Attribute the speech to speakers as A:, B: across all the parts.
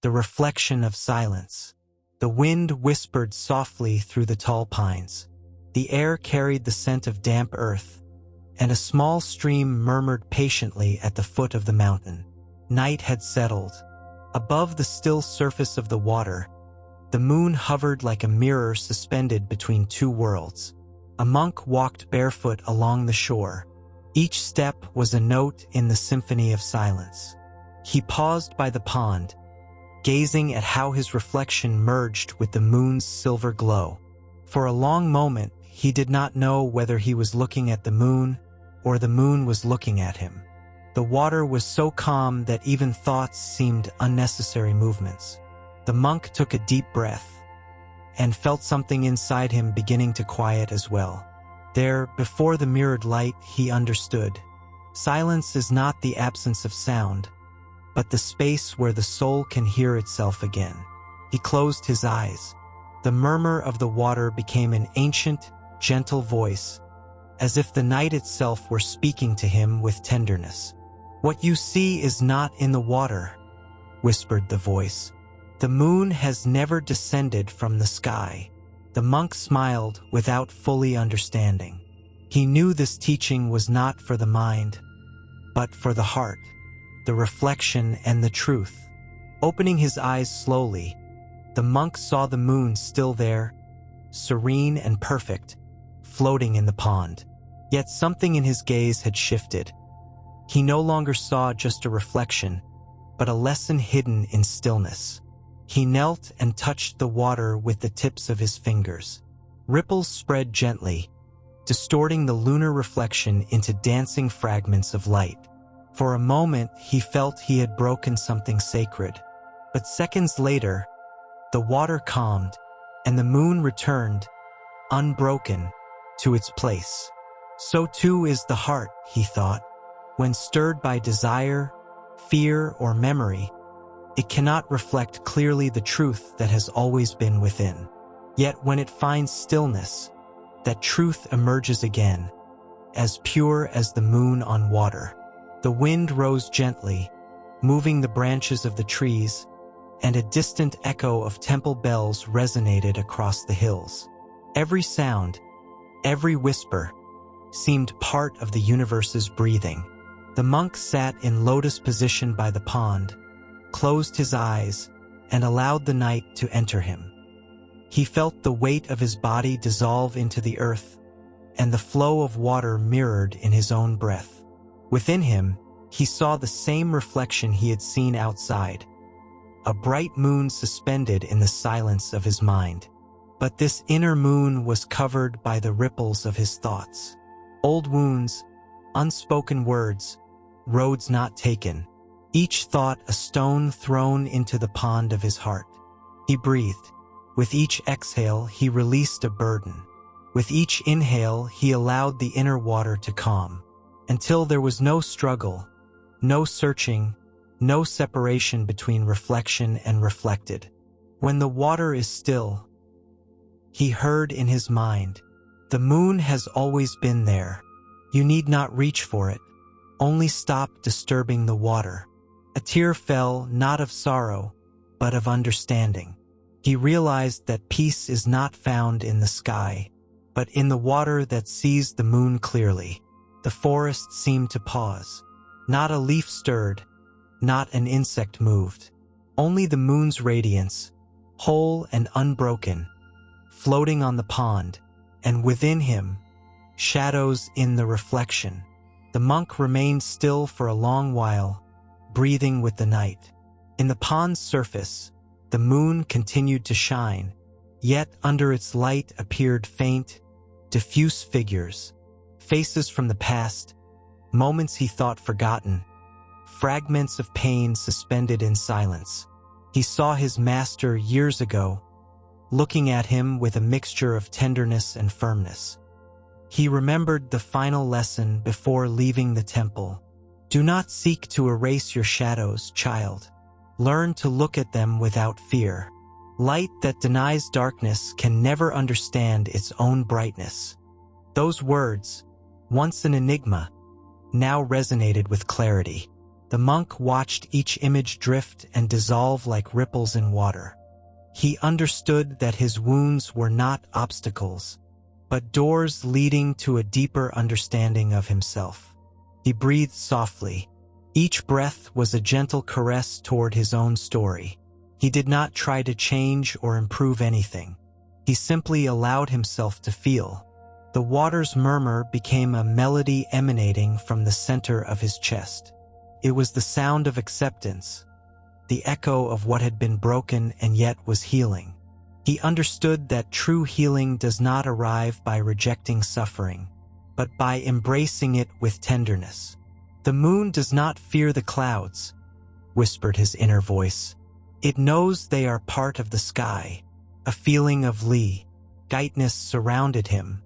A: the reflection of silence. The wind whispered softly through the tall pines. The air carried the scent of damp earth, and a small stream murmured patiently at the foot of the mountain. Night had settled. Above the still surface of the water, the moon hovered like a mirror suspended between two worlds. A monk walked barefoot along the shore. Each step was a note in the symphony of silence. He paused by the pond, gazing at how his reflection merged with the moon's silver glow. For a long moment, he did not know whether he was looking at the moon or the moon was looking at him. The water was so calm that even thoughts seemed unnecessary movements. The monk took a deep breath and felt something inside him beginning to quiet as well. There, before the mirrored light, he understood. Silence is not the absence of sound, but the space where the soul can hear itself again. He closed his eyes. The murmur of the water became an ancient, gentle voice, as if the night itself were speaking to him with tenderness. "What you see is not in the water," whispered the voice. "The moon has never descended from the sky." The monk smiled without fully understanding. He knew this teaching was not for the mind, but for the heart, the reflection and the truth. Opening his eyes slowly, the monk saw the moon still there, serene and perfect, floating in the pond. Yet something in his gaze had shifted. He no longer saw just a reflection, but a lesson hidden in stillness. He knelt and touched the water with the tips of his fingers. Ripples spread gently, distorting the lunar reflection into dancing fragments of light. For a moment, he felt he had broken something sacred. But seconds later, the water calmed, and the moon returned, unbroken, to its place. So too is the heart, he thought. When stirred by desire, fear, or memory, it cannot reflect clearly the truth that has always been within. Yet when it finds stillness, that truth emerges again, as pure as the moon on water. The wind rose gently, moving the branches of the trees, and a distant echo of temple bells resonated across the hills. Every sound, every whisper, seemed part of the universe's breathing. The monk sat in lotus position by the pond, closed his eyes, and allowed the night to enter him. He felt the weight of his body dissolve into the earth, and the flow of water mirrored in his own breath. Within him, he saw the same reflection he had seen outside, a bright moon suspended in the silence of his mind. But this inner moon was covered by the ripples of his thoughts. Old wounds, unspoken words, roads not taken, each thought a stone thrown into the pond of his heart. He breathed. With each exhale, he released a burden. With each inhale, he allowed the inner water to calm, until there was no struggle, no searching, no separation between reflection and reflected. When the water is still, he heard in his mind, "The moon has always been there. You need not reach for it. Only stop disturbing the water." A tear fell, not of sorrow, but of understanding. He realized that peace is not found in the sky, but in the water that sees the moon clearly. The forest seemed to pause. Not a leaf stirred, not an insect moved. Only the moon's radiance, whole and unbroken, floating on the pond, and within him, shadows in the reflection. The monk remained still for a long while, breathing with the night. In the pond's surface, the moon continued to shine, yet under its light appeared faint, diffuse figures, faces from the past, moments he thought forgotten, fragments of pain suspended in silence. He saw his master years ago, looking at him with a mixture of tenderness and firmness. He remembered the final lesson before leaving the temple. "Do not seek to erase your shadows, child. Learn to look at them without fear. Light that denies darkness can never understand its own brightness." Those words, once an enigma, now resonated with clarity. The monk watched each image drift and dissolve like ripples in water. He understood that his wounds were not obstacles, but doors leading to a deeper understanding of himself. He breathed softly. Each breath was a gentle caress toward his own story. He did not try to change or improve anything. He simply allowed himself to feel. The water's murmur became a melody emanating from the center of his chest. It was the sound of acceptance, the echo of what had been broken and yet was healing. He understood that true healing does not arrive by rejecting suffering, but by embracing it with tenderness. "The moon does not fear the clouds," whispered his inner voice. "It knows they are part of the sky." A feeling of lightness surrounded him,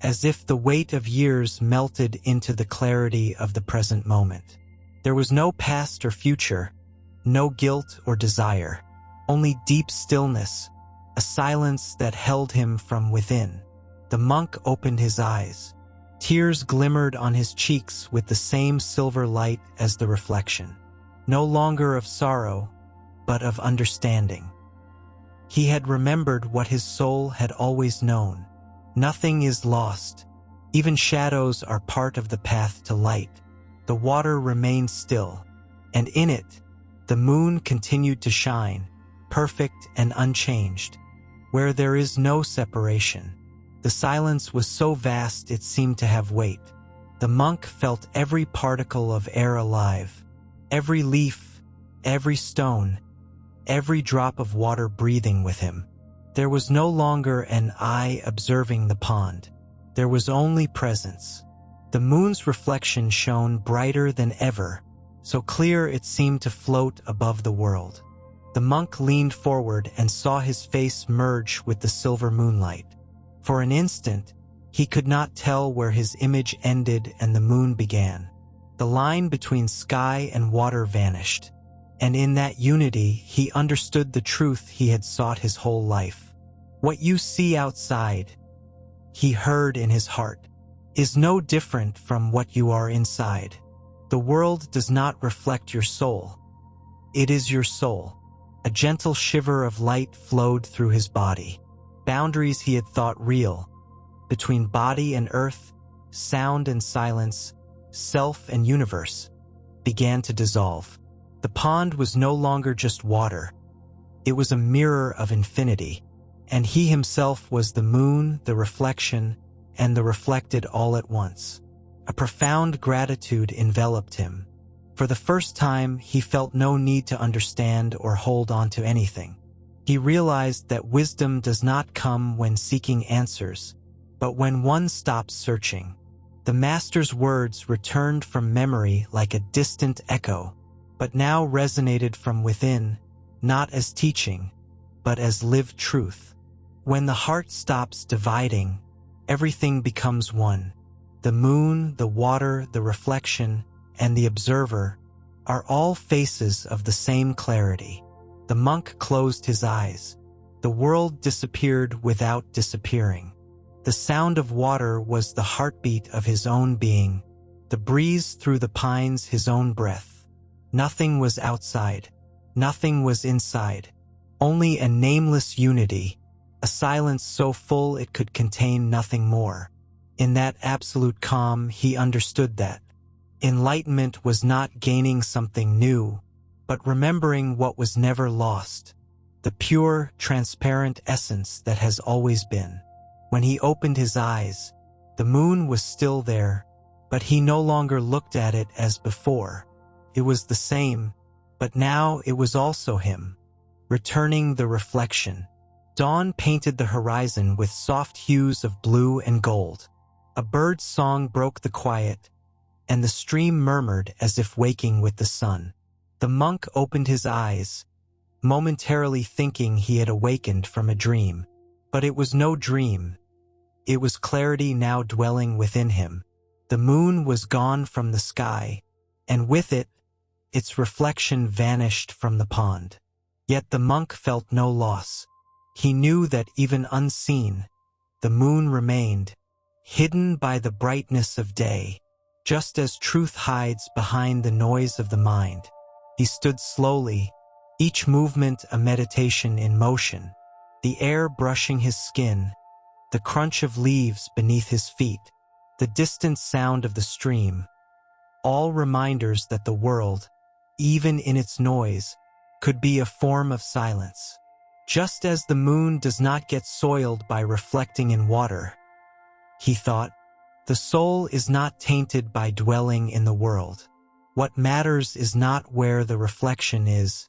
A: as if the weight of years melted into the clarity of the present moment. There was no past or future, no guilt or desire, only deep stillness, a silence that held him from within. The monk opened his eyes. Tears glimmered on his cheeks with the same silver light as the reflection. No longer of sorrow, but of understanding. He had remembered what his soul had always known. Nothing is lost. Even shadows are part of the path to light. The water remained still, and in it, the moon continued to shine, perfect and unchanged, where there is no separation. The silence was so vast it seemed to have weight. The monk felt every particle of air alive, every leaf, every stone, every drop of water breathing with him. There was no longer an eye observing the pond. There was only presence. The moon's reflection shone brighter than ever, so clear it seemed to float above the world. The monk leaned forward and saw his face merge with the silver moonlight. For an instant, he could not tell where his image ended and the moon began. The line between sky and water vanished, and in that unity he understood the truth he had sought his whole life. "What you see outside," he heard in his heart, "is no different from what you are inside. The world does not reflect your soul. It is your soul." A gentle shiver of light flowed through his body. Boundaries he had thought real, between body and earth, sound and silence, self and universe, began to dissolve. The pond was no longer just water. It was a mirror of infinity, and he himself was the moon, the reflection, and the reflected all at once. A profound gratitude enveloped him. For the first time, he felt no need to understand or hold on to anything. He realized that wisdom does not come when seeking answers, but when one stops searching. The master's words returned from memory like a distant echo, but now resonated from within, not as teaching, but as lived truth. When the heart stops dividing, everything becomes one. The moon, the water, the reflection, and the observer are all faces of the same clarity. The monk closed his eyes. The world disappeared without disappearing. The sound of water was the heartbeat of his own being, the breeze through the pines his own breath. Nothing was outside. Nothing was inside. Only a nameless unity, a silence so full it could contain nothing more. In that absolute calm, he understood that enlightenment was not gaining something new, but remembering what was never lost, the pure, transparent essence that has always been. When he opened his eyes, the moon was still there, but he no longer looked at it as before. It was the same, but now it was also him, returning the reflection. Dawn painted the horizon with soft hues of blue and gold. A bird's song broke the quiet, and the stream murmured as if waking with the sun. The monk opened his eyes, momentarily thinking he had awakened from a dream. But it was no dream. It was clarity now dwelling within him. The moon was gone from the sky, and with it, its reflection vanished from the pond. Yet the monk felt no loss. He knew that even unseen, the moon remained, hidden by the brightness of day. just as truth hides behind the noise of the mind. He stood slowly, each movement a meditation in motion, the air brushing his skin, the crunch of leaves beneath his feet, the distant sound of the stream, all reminders that the world, even in its noise, could be a form of silence. Just as the moon does not get soiled by reflecting in water, he thought, the soul is not tainted by dwelling in the world. What matters is not where the reflection is,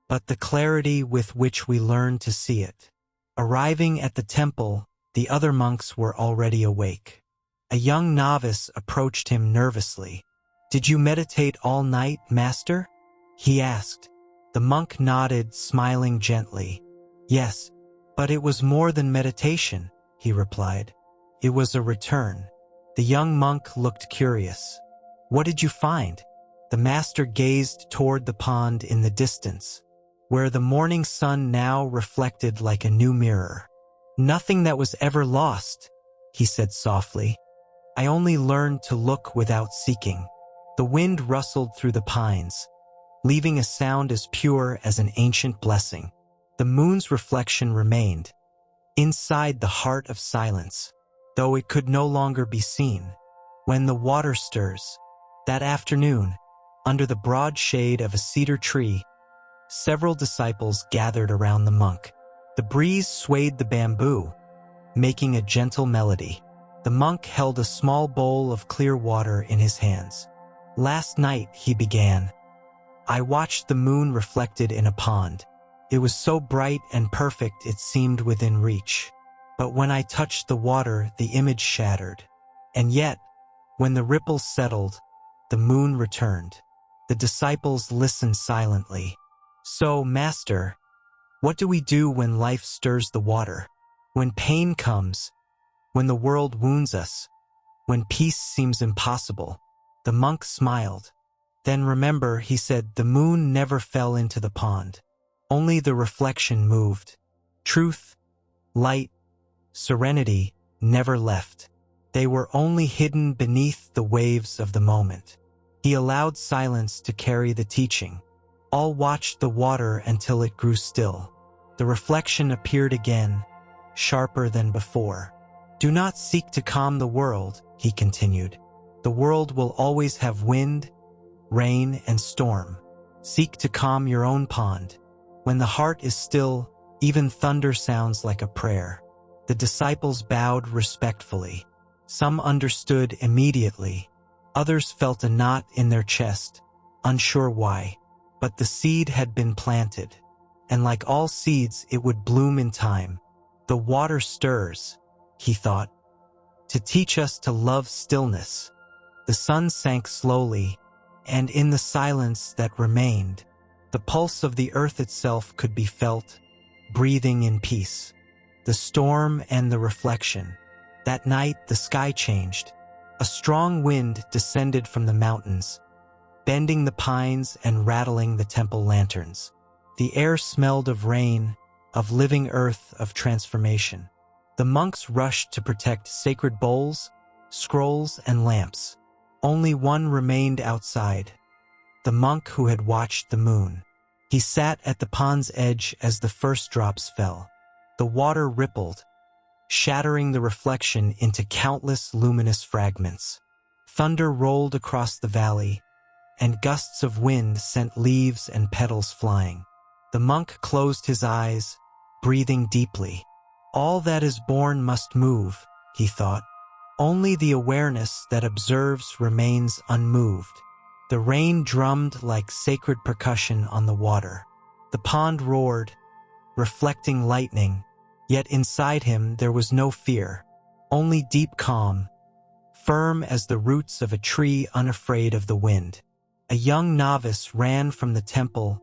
A: but the clarity with which we learn to see it. Arriving at the temple, the other monks were already awake. A young novice approached him nervously. "Did you meditate all night, master?" he asked. The monk nodded, smiling gently. "Yes, but it was more than meditation," he replied. "It was a return." The young monk looked curious. "What did you find?" The master gazed toward the pond in the distance, where the morning sun now reflected like a new mirror. "Nothing that was ever lost," he said softly. "I only learned to look without seeking." The wind rustled through the pines, leaving a sound as pure as an ancient blessing. The moon's reflection remained, inside the heart of silence, though it could no longer be seen. When the water stirs, that afternoon, under the broad shade of a cedar tree, several disciples gathered around the monk. The breeze swayed the bamboo, making a gentle melody. The monk held a small bowl of clear water in his hands. "Last night," he began, "I watched the moon reflected in a pond. It was so bright and perfect it seemed within reach. But when I touched the water, the image shattered. And yet, when the ripples settled, the moon returned." The disciples listened silently. "So, Master, what do we do when life stirs the water? When pain comes? When the world wounds us? When peace seems impossible?" The monk smiled. "Then remember," he said, "the moon never fell into the pond. Only the reflection moved. Truth, light, serenity never left. They were only hidden beneath the waves of the moment." He allowed silence to carry the teaching. All watched the water until it grew still. The reflection appeared again, sharper than before. "Do not seek to calm the world," he continued. "The world will always have wind, rain, and storm. Seek to calm your own pond. When the heart is still, even thunder sounds like a prayer." The disciples bowed respectfully. Some understood immediately. Others felt a knot in their chest, unsure why. But the seed had been planted, and like all seeds, it would bloom in time. "The water stirs," he thought, "to teach us to love stillness." The sun sank slowly, and in the silence that remained, the pulse of the earth itself could be felt, breathing in peace. The storm and the reflection. That night, the sky changed. A strong wind descended from the mountains, bending the pines and rattling the temple lanterns. The air smelled of rain, of living earth, of transformation. The monks rushed to protect sacred bowls, scrolls, and lamps. Only one remained outside, the monk who had watched the moon. He sat at the pond's edge as the first drops fell. The water rippled, shattering the reflection into countless luminous fragments. Thunder rolled across the valley, and gusts of wind sent leaves and petals flying. The monk closed his eyes, breathing deeply. "All that is born must move," he thought. "Only the awareness that observes remains unmoved." The rain drummed like sacred percussion on the water. The pond roared, reflecting lightning, yet inside him there was no fear, only deep calm, firm as the roots of a tree unafraid of the wind. A young novice ran from the temple,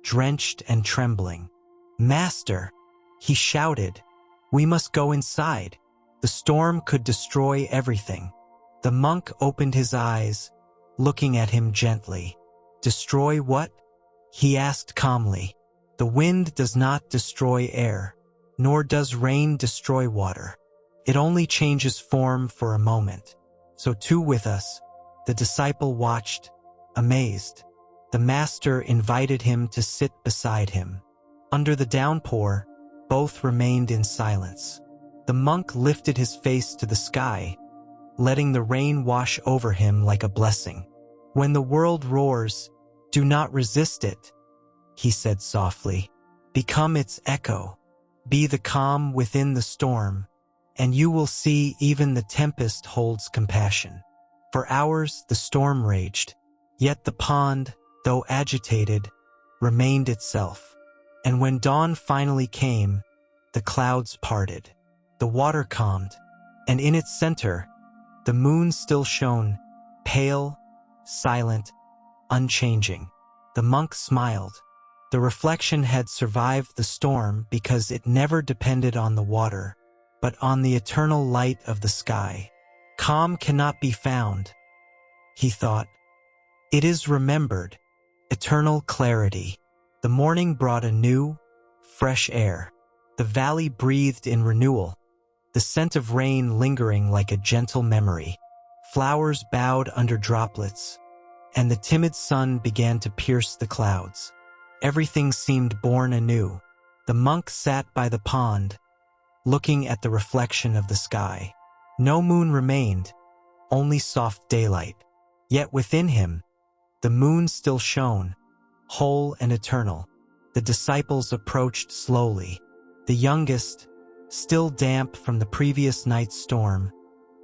A: drenched and trembling. "Master," he shouted, "we must go inside. The storm could destroy everything." The monk opened his eyes, looking at him gently. "Destroy what?" he asked calmly. "The wind does not destroy air, nor does rain destroy water. It only changes form for a moment. So too with us, The disciple watched, amazed. The master invited him to sit beside him. Under the downpour, both remained in silence. The monk lifted his face to the sky, letting the rain wash over him like a blessing. "When the world roars, do not resist it," he said softly. "Become its echo. Be the calm within the storm, and you will see even the tempest holds compassion." For hours the storm raged, yet the pond, though agitated, remained itself. And when dawn finally came, the clouds parted. The water calmed, and in its center, the moon still shone, pale, silent, unchanging. The monk smiled. The reflection had survived the storm because it never depended on the water, but on the eternal light of the sky. Calm cannot be found, he thought. It is remembered, eternal clarity. The morning brought a new, fresh air. The valley breathed in renewal, the scent of rain lingering like a gentle memory. Flowers bowed under droplets, and the timid sun began to pierce the clouds. Everything seemed born anew. The monk sat by the pond, looking at the reflection of the sky. No moon remained, only soft daylight. Yet within him, the moon still shone, whole and eternal. The disciples approached slowly. The youngest, still damp from the previous night's storm,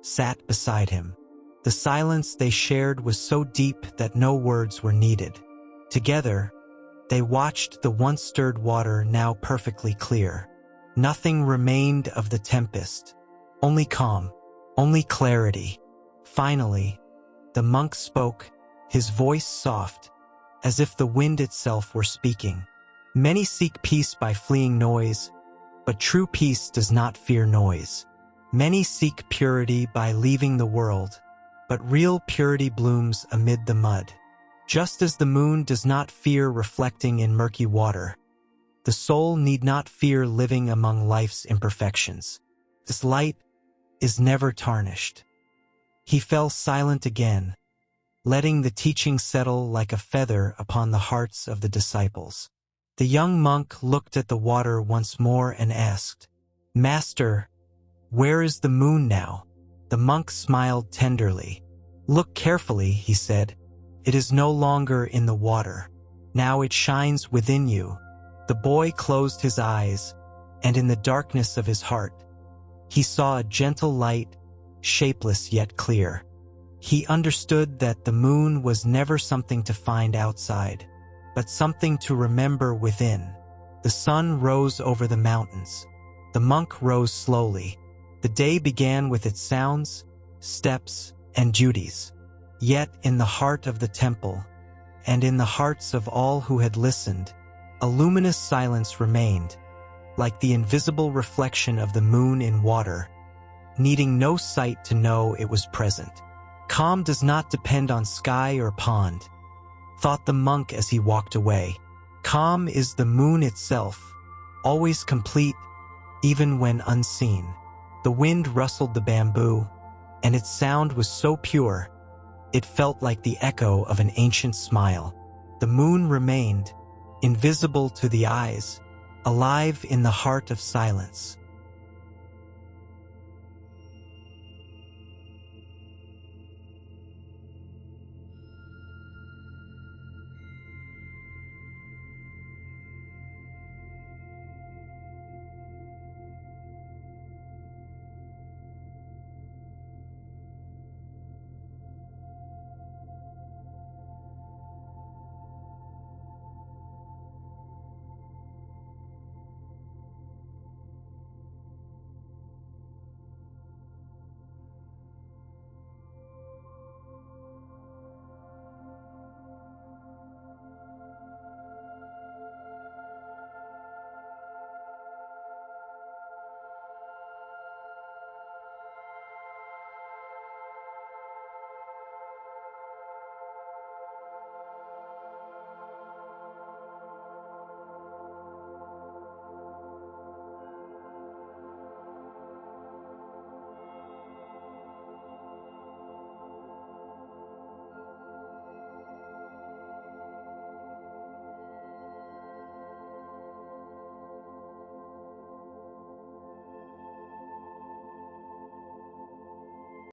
A: sat beside him. The silence they shared was so deep that no words were needed. Together, they watched the once stirred water now perfectly clear. Nothing remained of the tempest, only calm, only clarity. Finally, the monk spoke, his voice soft, as if the wind itself were speaking. "Many seek peace by fleeing noise, but true peace does not fear noise. Many seek purity by leaving the world, but real purity blooms amid the mud. Just as the moon does not fear reflecting in murky water, the soul need not fear living among life's imperfections. This light is never tarnished." He fell silent again, letting the teaching settle like a feather upon the hearts of the disciples. The young monk looked at the water once more and asked, "Master, where is the moon now?" The monk smiled tenderly. "Look carefully," he said. "It is no longer in the water. Now it shines within you." The boy closed his eyes, and in the darkness of his heart, he saw a gentle light, shapeless yet clear. He understood that the moon was never something to find outside, but something to remember within. The sun rose over the mountains. The monk rose slowly. The day began with its sounds, steps, and duties. Yet in the heart of the temple, and in the hearts of all who had listened, a luminous silence remained, like the invisible reflection of the moon in water, needing no sight to know it was present. Calm does not depend on sky or pond, thought the monk as he walked away. Calm is the moon itself, always complete, even when unseen. The wind rustled the bamboo, and its sound was so pure, it felt like the echo of an ancient smile. The moon remained, invisible to the eyes, alive in the heart of silence.